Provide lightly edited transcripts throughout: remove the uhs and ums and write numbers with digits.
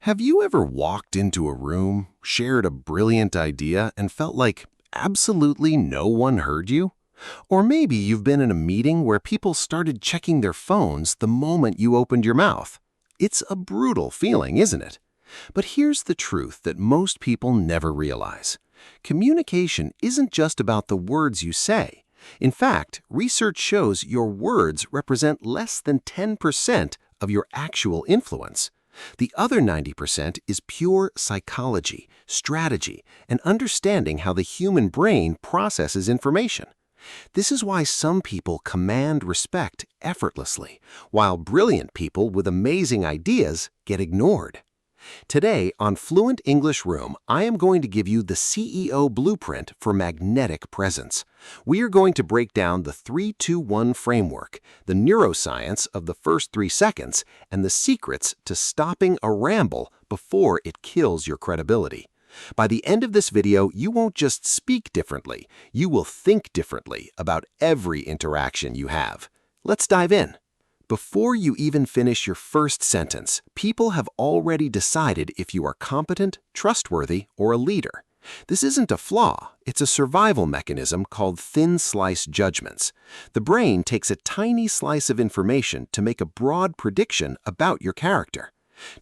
Have you ever walked into a room, shared a brilliant idea, and felt like absolutely no one heard you? Or maybe you've been in a meeting where people started checking their phones the moment you opened your mouth. It's a brutal feeling, isn't it? But here's the truth that most people never realize. Communication isn't just about the words you say. In fact, research shows your words represent less than 10% of your actual influence. The other 90% is pure psychology, strategy, and understanding how the human brain processes information. This is why some people command respect effortlessly, while brilliant people with amazing ideas get ignored. Today, on Fluent English Room, I am going to give you the CEO blueprint for magnetic presence. We are going to break down the 3-2-1 framework, the neuroscience of the first 3 seconds, and the secrets to stopping a ramble before it kills your credibility. By the end of this video, you won't just speak differently, you will think differently about every interaction you have. Let's dive in. Before you even finish your first sentence, people have already decided if you are competent, trustworthy, or a leader. This isn't a flaw, it's a survival mechanism called thin slice judgments. The brain takes a tiny slice of information to make a broad prediction about your character.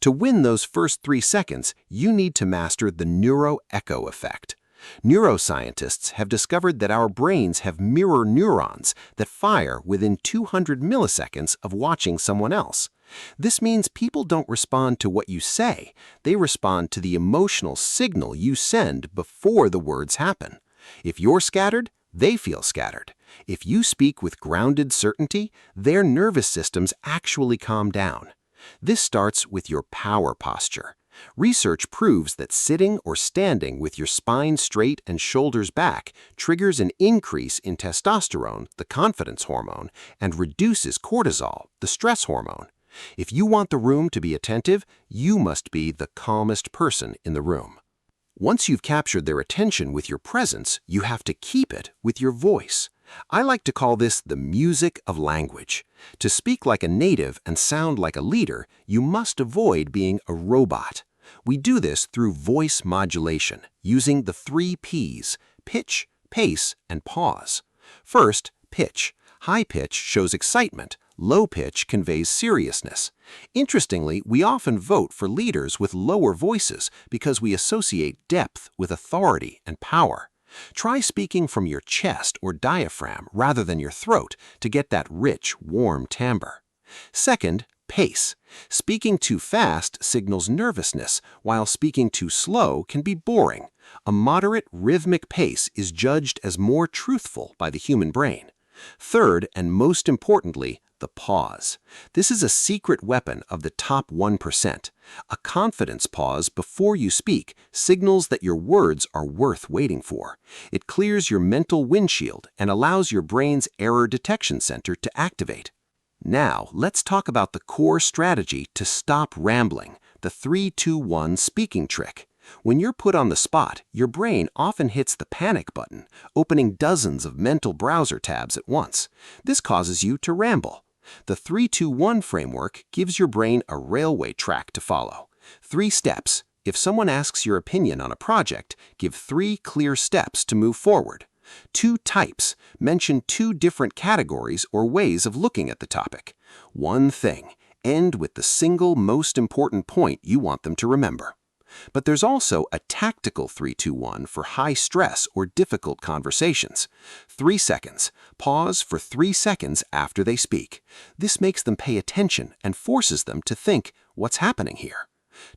To win those first 3 seconds, you need to master the neuroecho effect. Neuroscientists have discovered that our brains have mirror neurons that fire within 200 milliseconds of watching someone else. This means people don't respond to what you say, they respond to the emotional signal you send before the words happen. If you're scattered, they feel scattered. If you speak with grounded certainty, their nervous systems actually calm down. This starts with your power posture. Research proves that sitting or standing with your spine straight and shoulders back triggers an increase in testosterone, the confidence hormone, and reduces cortisol, the stress hormone. If you want the room to be attentive, you must be the calmest person in the room. Once you've captured their attention with your presence, you have to keep it with your voice. I like to call this the music of language. To speak like a native and sound like a leader, you must avoid being a robot. We do this through voice modulation, using the 3 P's: pitch, pace, and pause. First, pitch. High pitch shows excitement. Low pitch conveys seriousness. Interestingly, we often vote for leaders with lower voices because we associate depth with authority and power. Try speaking from your chest or diaphragm rather than your throat to get that rich, warm timbre. Second, pace. Speaking too fast signals nervousness, while speaking too slow can be boring. A moderate, rhythmic pace is judged as more truthful by the human brain. Third, and most importantly, the pause. This is a secret weapon of the top 1%. A confidence pause before you speak signals that your words are worth waiting for. It clears your mental windshield and allows your brain's error detection center to activate. Now, let's talk about the core strategy to stop rambling, the 3-2-1 speaking trick. When you're put on the spot, your brain often hits the panic button, opening dozens of mental browser tabs at once. This causes you to ramble. The 3-2-1 framework gives your brain a railway track to follow. 3 steps. If someone asks your opinion on a project, give 3 clear steps to move forward. 2 types. Mention 2 different categories or ways of looking at the topic. 1 thing. End with the single most important point you want them to remember. But there's also a tactical 3-2-1 for high stress or difficult conversations. 3 seconds. Pause for 3 seconds after they speak. This makes them pay attention and forces them to think, what's happening here?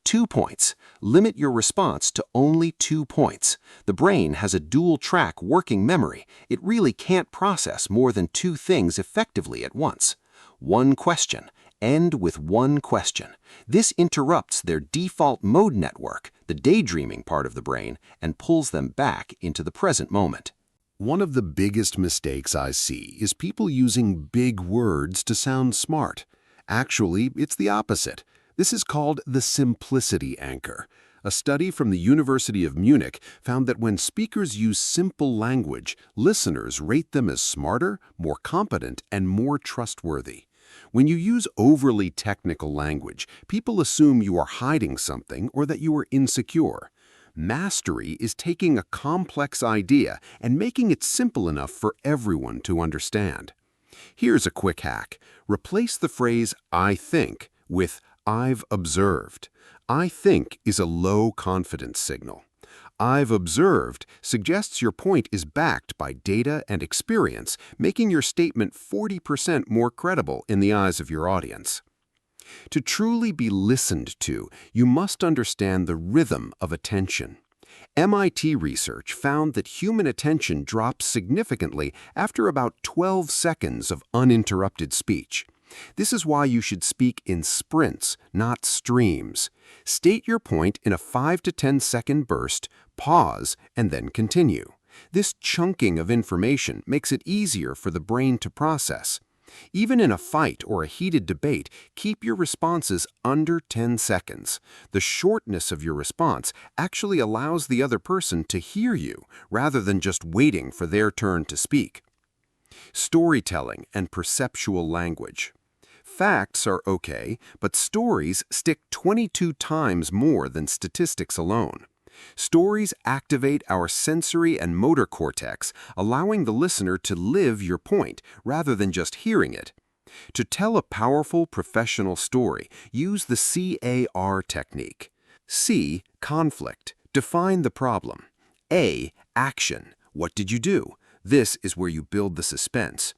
2 points. Limit your response to only 2 points. The brain has a dual-track working memory. It really can't process more than 2 things effectively at once. 1 question. End with 1 question. This interrupts their default mode network, the daydreaming part of the brain, and pulls them back into the present moment. One of the biggest mistakes I see is people using big words to sound smart. Actually, it's the opposite. This is called the simplicity anchor. A study from the University of Munich found that when speakers use simple language, listeners rate them as smarter, more competent, and more trustworthy. When you use overly technical language, people assume you are hiding something or that you are insecure. Mastery is taking a complex idea and making it simple enough for everyone to understand. Here's a quick hack. Replace the phrase "I think" with "I've observed." "I think" is a low confidence signal. "I've observed" suggests your point is backed by data and experience, making your statement 40% more credible in the eyes of your audience. To truly be listened to, you must understand the rhythm of attention. MIT research found that human attention drops significantly after about 12 seconds of uninterrupted speech. This is why you should speak in sprints, not streams. State your point in a 5 to 10 second burst, pause, and then continue. This chunking of information makes it easier for the brain to process. Even in a fight or a heated debate, keep your responses under 10 seconds. The shortness of your response actually allows the other person to hear you rather than just waiting for their turn to speak. Storytelling and perceptual language. Facts are okay, but stories stick 22 times more than statistics alone. Stories activate our sensory and motor cortex, allowing the listener to live your point rather than just hearing it. To tell a powerful professional story, use the CAR technique. C, conflict. Define the problem. A, action. What did you do? This is where you build the suspense.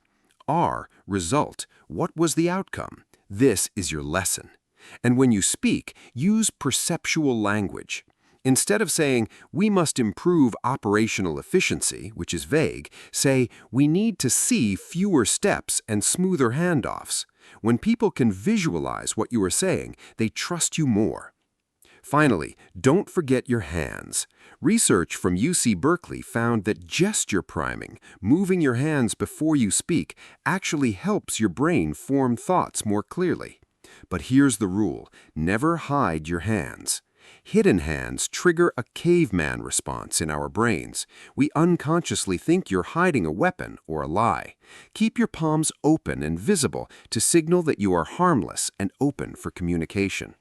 R, result. What was the outcome? This is your lesson. And when you speak, use perceptual language. Instead of saying, "We must improve operational efficiency," which is vague, say, "We need to see fewer steps and smoother handoffs." When people can visualize what you are saying, they trust you more. Finally, don't forget your hands. Research from UC Berkeley found that gesture priming, moving your hands before you speak, actually helps your brain form thoughts more clearly. But here's the rule: never hide your hands. Hidden hands trigger a caveman response in our brains. We unconsciously think you're hiding a weapon or a lie. Keep your palms open and visible to signal that you are harmless and open for communication.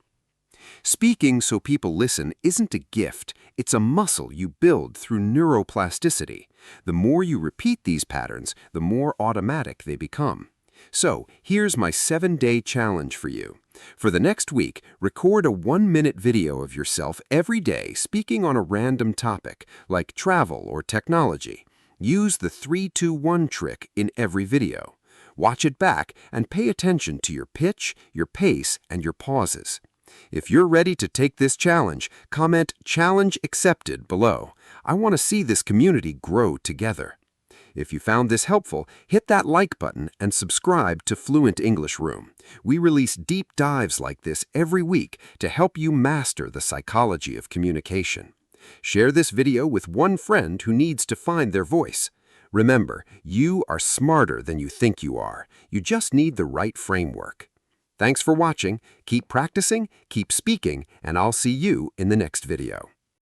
Speaking so people listen isn't a gift, it's a muscle you build through neuroplasticity. The more you repeat these patterns, the more automatic they become. So, here's my 7-day challenge for you. For the next week, record a 1-minute video of yourself every day speaking on a random topic, like travel or technology. Use the 3-2-1 trick in every video. Watch it back and pay attention to your pitch, your pace, and your pauses. If you're ready to take this challenge, comment "Challenge Accepted" below. I want to see this community grow together. If you found this helpful, hit that like button and subscribe to Fluent English Room. We release deep dives like this every week to help you master the psychology of communication. Share this video with one friend who needs to find their voice. Remember, you are smarter than you think you are. You just need the right framework. Thanks for watching. Keep practicing, keep speaking, and I'll see you in the next video.